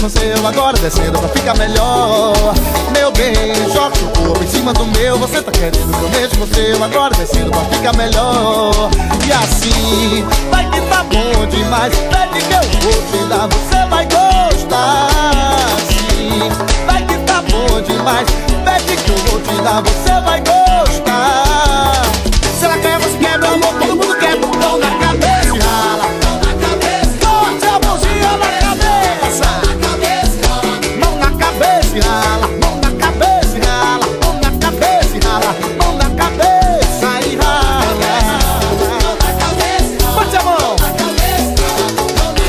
no seu, agora descendo pra ficar melhor. Meu bem, joga seu corpo em cima do meu. Você tá querendo que eu mexa no seu, agora descendo pra ficar melhor. E assim, vai que tá bom demais. Pede que eu vou te dar, você vai gostar. Sim, vai que tá bom demais. Pede que eu vou te dar, você vai gostar. Se ela quer, você quer, meu amor, todo mundo quer. Mão na cabeça e rala. Corte a mãozinha na cabeça. Mão na cabeça e rala. Mão na cabeça e rala. Mão na cabeça e rala. Mão na cabeça e rala. Bate a mão.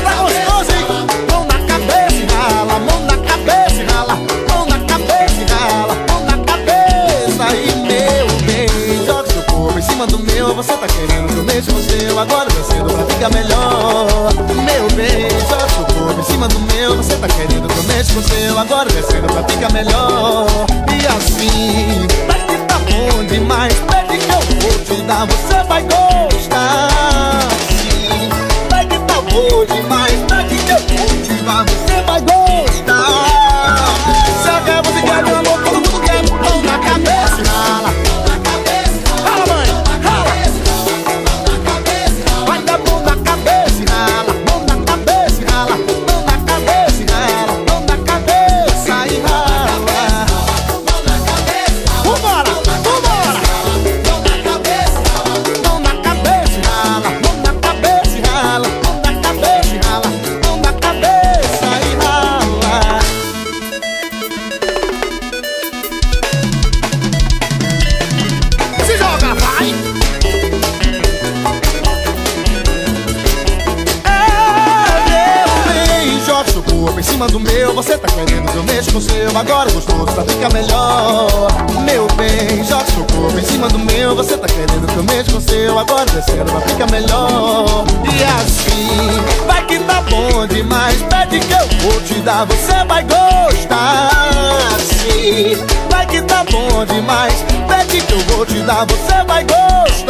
Tá gostoso, hein? Mão na cabeça e rala. Mão na cabeça e rala. Mão na cabeça e rala. Mão na cabeça e meu bem, joga seu corpo em cima do meu. Você tá querendo que eu mexa no seu, agora descendo pra ficar melhor. Meu bem, joga seu corpo em cima do meu. Você tá querendo que eu mexa no seu, agora descendo pra ficar melhor. E assim, vai que tá bom demais. Pede que eu vou te dar, você vai gostar. Sim, vai que tá bom demais. Pede que eu vou te dar, você vai gostar. Se eu quero, você quer, meu amor, todo mundo quer. Mão na cabeça e rala. Rala, mãe, rala. Vai dar mão na cabeça e rala. Mão na cabeça e rala. Mão na cabeça e rala. Mão na cabeça e rala. Vambora, vambora. Mão na cabeça e rala. Mão na cabeça e rala. Mão na cabeça e rala. Mão na cabeça e rala. Se joga, vai! Meu bem, joga seu corpo em cima do meu. Você tá querendo que eu mexa com o seu, agora gostoso pra ficar melhor. Meu bem, joga seu corpo em cima do meu. Você tá querendo que eu mexa com o seu, agora descendo pra ficar melhor. E assim, vai que tá bom demais. Pede que eu vou te dar, você vai gostar. Sim, vai que tá bom demais. Pede que eu vou te dar, você vai gostar.